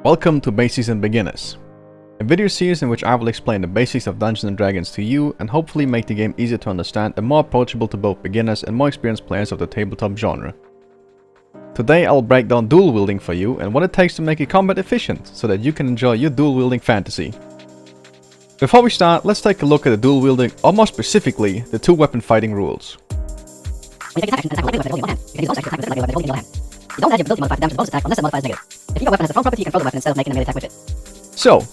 Welcome to Basics and Beginners, a video series in which I will explain the basics of Dungeons & Dragons to you and hopefully make the game easier to understand and more approachable to both beginners and more experienced players of the tabletop genre. Today I will break down dual wielding for you and what it takes to make it combat efficient so that you can enjoy your dual wielding fantasy. Before we start, let's take a look at the dual wielding, or more specifically, the two weapon fighting rules. When you take attack action and attack with a weapon holding in one hand, you can use bonus action to attack with a weapon holding in the other hand. You don't add your ability modifier to damage the bonus attack unless the modifier is negative. If your weapon has a thrown property, you can throw the weapon instead of making a melee attack with it. So,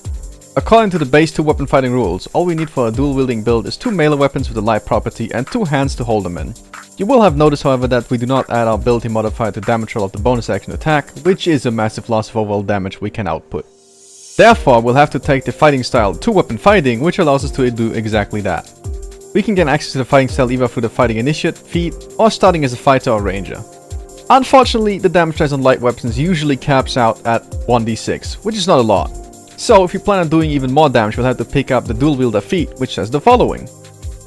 according to the base two weapon fighting rules, all we need for a dual wielding build is two melee weapons with a light property and two hands to hold them in. You will have noticed, however, that we do not add our ability modifier to damage roll of the bonus action attack, which is a massive loss of overall damage we can output. Therefore, we'll have to take the fighting style two weapon fighting, which allows us to do exactly that. We can gain access to the fighting style either through the fighting initiate, feat, or starting as a fighter or ranger. Unfortunately, the damage dice on light weapons usually caps out at 1d6, which is not a lot. So if you plan on doing even more damage, we'll have to pick up the dual wielder feat, which says the following.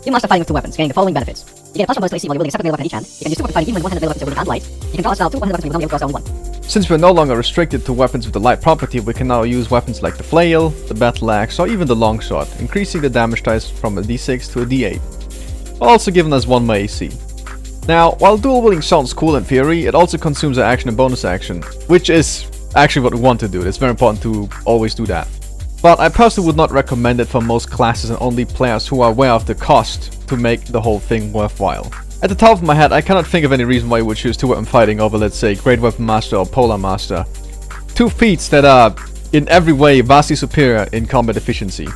You master fighting with two weapons, gaining the following benefits. You get a +1 bonus to AC while you're wielding a separate melee weapon in each hand. You can use two weapon fighting even when one-handed melee weapons are wielded and light. You can draw a style two one-handed weapons when you draw only one. Since we're no longer restricted to weapons with the light property, we can now use weapons like the flail, the battle axe, or even the longsword, increasing the damage dice from a d6 to a d8, while also giving us 1 more AC. Now, while dual wielding sounds cool in theory, it also consumes an action and bonus action, which is actually what we want to do. It's very important to always do that. But I personally would not recommend it for most classes and only players who are aware of the cost to make the whole thing worthwhile. At the top of my head, I cannot think of any reason why you would choose two weapon fighting over, let's say, Great Weapon Master or Polar Master. Two feats that are in every way vastly superior in combat efficiency.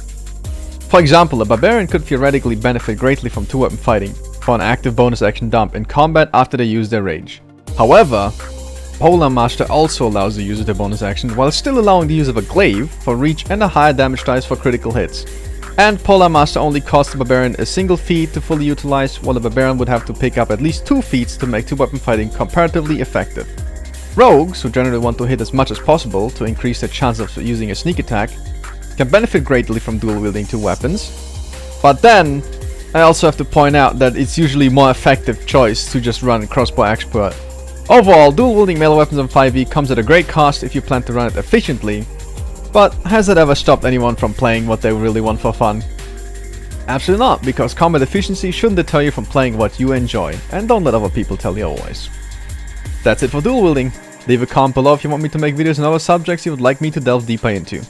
For example, a barbarian could theoretically benefit greatly from two weapon fighting for an active bonus action dump in combat after they use their rage. However, Polar Master also allows the use of their bonus action while still allowing the use of a glaive for reach and a higher damage dice for critical hits. And Polar Master only costs the barbarian a single feat to fully utilize, while the barbarian would have to pick up at least two feats to make two weapon fighting comparatively effective. Rogues, who generally want to hit as much as possible to increase their chance of using a sneak attack, can benefit greatly from dual wielding two weapons. But then, I also have to point out that it's usually a more effective choice to just run crossbow expert. Overall, dual wielding melee weapons on 5e comes at a great cost if you plan to run it efficiently, but has it ever stopped anyone from playing what they really want for fun? Absolutely not, because combat efficiency shouldn't deter you from playing what you enjoy, and don't let other people tell you otherwise. That's it for dual wielding. Leave a comment below if you want me to make videos on other subjects you would like me to delve deeper into.